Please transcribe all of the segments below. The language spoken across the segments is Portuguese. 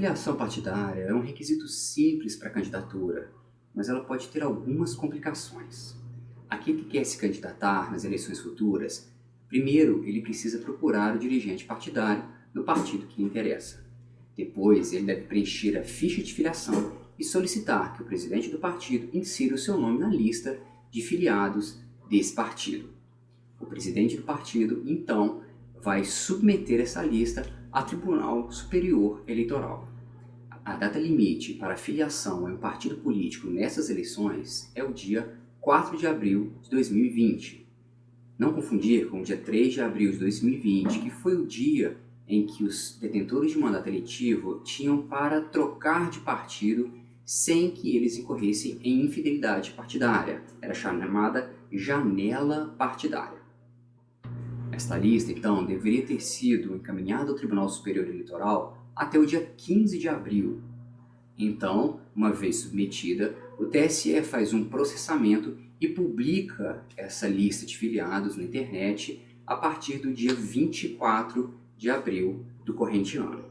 filiação partidária é um requisito simples para a candidatura, mas ela pode ter algumas complicações. Aquele que quer se candidatar nas eleições futuras, primeiro ele precisa procurar o dirigente partidário do partido que lhe interessa. Depois ele deve preencher a ficha de filiação e solicitar que o presidente do partido insira o seu nome na lista de filiados desse partido. O presidente do partido, então, vai submeter essa lista ao Tribunal Superior Eleitoral. A data limite para a filiação em um partido político nessas eleições é o dia 4 de abril de 2020. Não confundir com o dia 3 de abril de 2020, que foi o dia em que os detentores de mandato eletivo tinham para trocar de partido sem que eles incorressem em infidelidade partidária. Era chamada janela partidária. Esta lista, então, deveria ter sido encaminhada ao Tribunal Superior Eleitoral até o dia 15 de abril. Então, uma vez submetida, o TSE faz um processamento e publica essa lista de filiados na internet a partir do dia 24 de abril do corrente ano.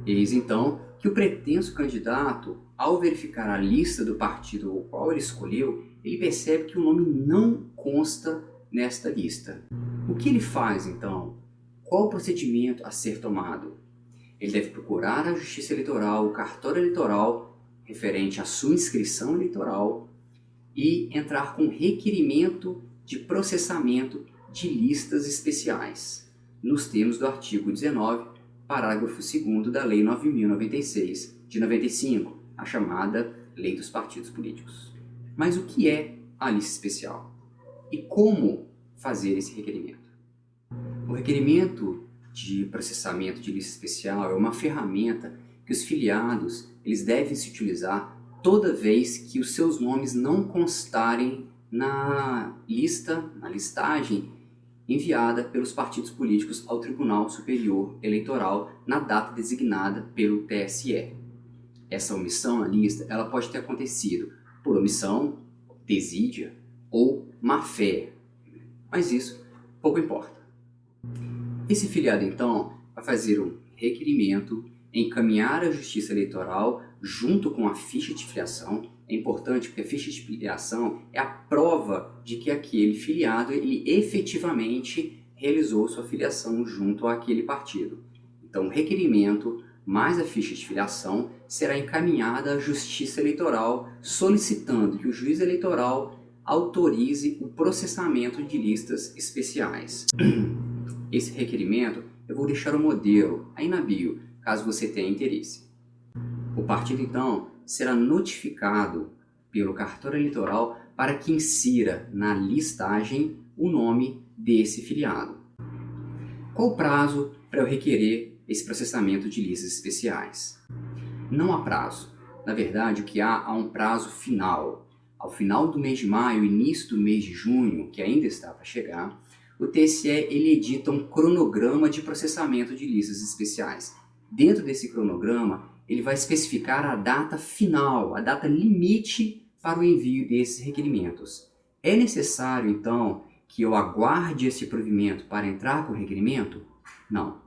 Eis então que o pretenso candidato, ao verificar a lista do partido ao qual ele escolheu, ele percebe que o nome não consta nesta lista. O que ele faz então? Qual o procedimento a ser tomado? Ele deve procurar a Justiça Eleitoral, o cartório eleitoral referente à sua inscrição eleitoral e entrar com requerimento de processamento de listas especiais, nos termos do artigo 19, parágrafo 2º da Lei 9.096 de 95, a chamada Lei dos Partidos Políticos. Mas o que é a lista especial? E como fazer esse requerimento? O requerimento de processamento de lista especial é uma ferramenta que os filiados eles devem se utilizar toda vez que os seus nomes não constarem na listagem enviada pelos partidos políticos ao Tribunal Superior Eleitoral na data designada pelo TSE. Essa omissão na lista ela pode ter acontecido por omissão, desídia ou má-fé, mas isso pouco importa. Esse filiado, então, vai fazer um requerimento, encaminhar à Justiça Eleitoral junto com a ficha de filiação. É importante porque a ficha de filiação é a prova de que aquele filiado ele efetivamente realizou sua filiação junto àquele partido. Então, o requerimento mais a ficha de filiação será encaminhada à Justiça Eleitoral solicitando que o juiz eleitoral autorize o processamento de listas especiais. Esse requerimento eu vou deixar o modelo aí na bio, caso você tenha interesse. O partido, então, será notificado pelo cartório eleitoral para que insira na listagem o nome desse filiado. Qual o prazo para eu requerer esse processamento de listas especiais? Não há prazo. Na verdade, o que há um prazo final. Ao final do mês de maio, início do mês de junho, que ainda está para chegar, o TSE ele edita um cronograma de processamento de listas especiais. Dentro desse cronograma, ele vai especificar a data final, a data limite para o envio desses requerimentos. É necessário, então, que eu aguarde esse provimento para entrar com o requerimento? Não.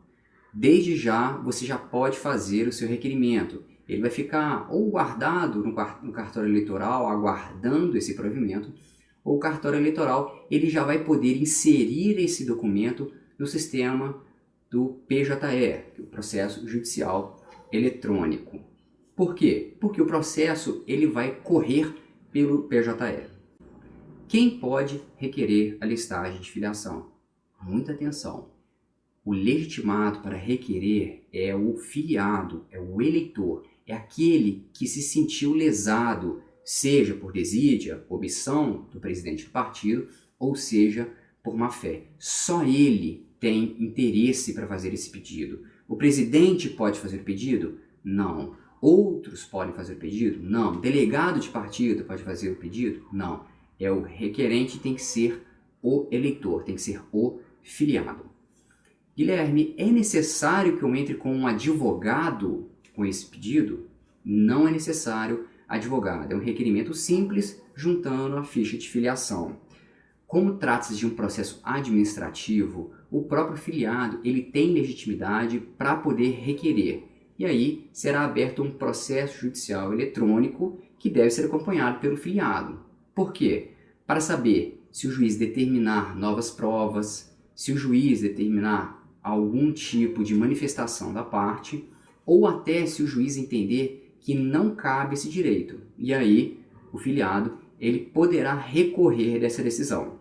Desde já, você já pode fazer o seu requerimento. Ele vai ficar ou guardado no cartório eleitoral, aguardando esse provimento, ou o cartório eleitoral ele já vai poder inserir esse documento no sistema do PJE, o Processo Judicial Eletrônico. Por quê? Porque o processo ele vai correr pelo PJE. Quem pode requerer a listagem de filiação? Muita atenção. O legitimado para requerer é o filiado, é o eleitor, é aquele que se sentiu lesado, seja por desídia, omissão do presidente do partido, ou seja, por má-fé. Só ele tem interesse para fazer esse pedido. O presidente pode fazer o pedido? Não. Outros podem fazer o pedido? Não. O delegado de partido pode fazer o pedido? Não. O requerente tem que ser o eleitor, tem que ser o filiado. Guilherme, é necessário que eu entre com um advogado com esse pedido? Não é necessário advogado. É um requerimento simples juntando a ficha de filiação. Como trata-se de um processo administrativo, o próprio filiado ele tem legitimidade para poder requerer. e aí será aberto um processo judicial eletrônico que deve ser acompanhado pelo filiado. Por quê? Para saber se o juiz determinar novas provas, se o juiz determinar algum tipo de manifestação da parte, ou até se o juiz entender que não cabe esse direito. E aí, o filiado ele poderá recorrer dessa decisão.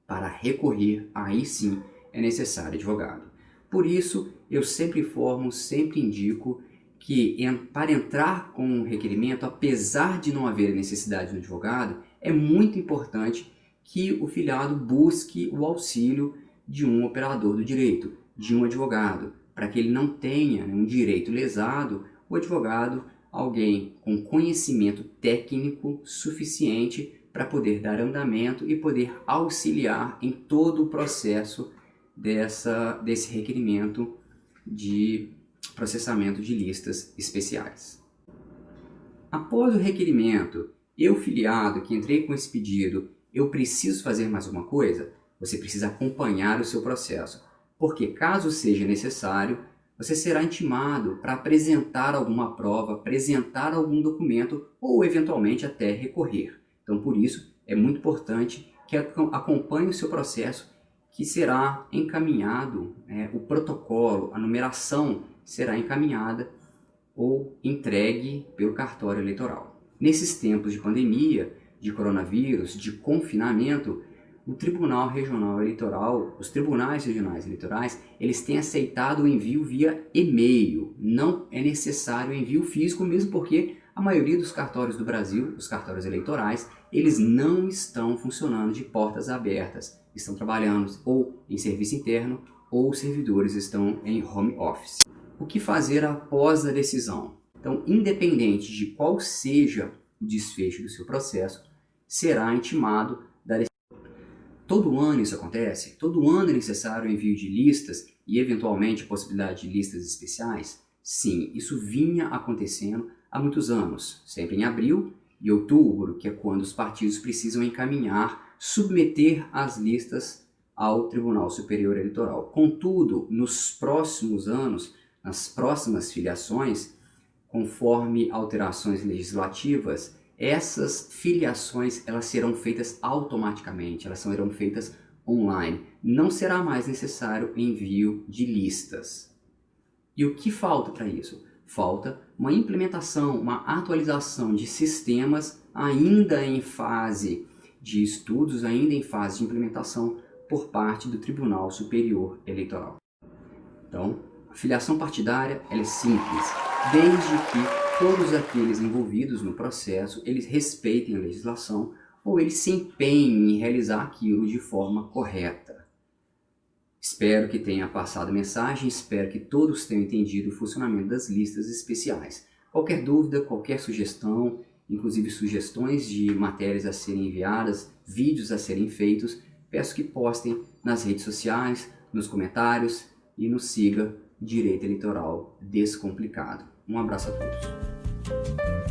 Para recorrer, aí sim é necessário advogado. Por isso, eu sempre informo, sempre indico que para entrar com um requerimento, apesar de não haver necessidade de um advogado, é muito importante que o filiado busque o auxílio de um operador do direito, de um advogado, para que ele não tenha um direito lesado. O advogado, alguém com conhecimento técnico suficiente para poder dar andamento e poder auxiliar em todo o processo desse requerimento de processamento de listas especiais. Após o requerimento, eu, filiado, que entrei com esse pedido, eu preciso fazer mais alguma coisa? Você precisa acompanhar o seu processo, porque caso seja necessário, você será intimado para apresentar alguma prova, apresentar algum documento ou eventualmente até recorrer. Então, por isso, é muito importante que acompanhe o seu processo, que será encaminhado, o protocolo, a numeração será encaminhada ou entregue pelo cartório eleitoral. Nesses tempos de pandemia, de coronavírus, de confinamento, o Tribunal Regional Eleitoral, os tribunais regionais eleitorais, eles têm aceitado o envio via e-mail. Não é necessário o envio físico, mesmo porque a maioria dos cartórios do Brasil, os cartórios eleitorais, eles não estão funcionando de portas abertas. Estão trabalhando ou em serviço interno ou os servidores estão em home office. O que fazer após a decisão? Então, independente de qual seja o desfecho do seu processo, será intimado da decisão. Todo ano isso acontece? Todo ano é necessário o envio de listas e eventualmente a possibilidade de listas especiais? Sim, isso vinha acontecendo há muitos anos, sempre em abril e outubro, que é quando os partidos precisam encaminhar, submeter as listas ao Tribunal Superior Eleitoral. Contudo, nos próximos anos, nas próximas filiações, conforme alterações legislativas, essas filiações elas serão feitas automaticamente, elas serão feitas online. Não será mais necessário envio de listas. E o que falta para isso? Falta uma implementação, uma atualização de sistemas ainda em fase de estudos, ainda em fase de implementação por parte do Tribunal Superior Eleitoral. Então, a filiação partidária ela é simples, desde que todos aqueles envolvidos no processo, eles respeitem a legislação ou eles se empenhem em realizar aquilo de forma correta. Espero que tenha passado a mensagem, espero que todos tenham entendido o funcionamento das listas especiais. Qualquer dúvida, qualquer sugestão, inclusive sugestões de matérias a serem enviadas, vídeos a serem feitos, peço que postem nas redes sociais, nos comentários e nos siga Direito Eleitoral Descomplicado. Um abraço a todos.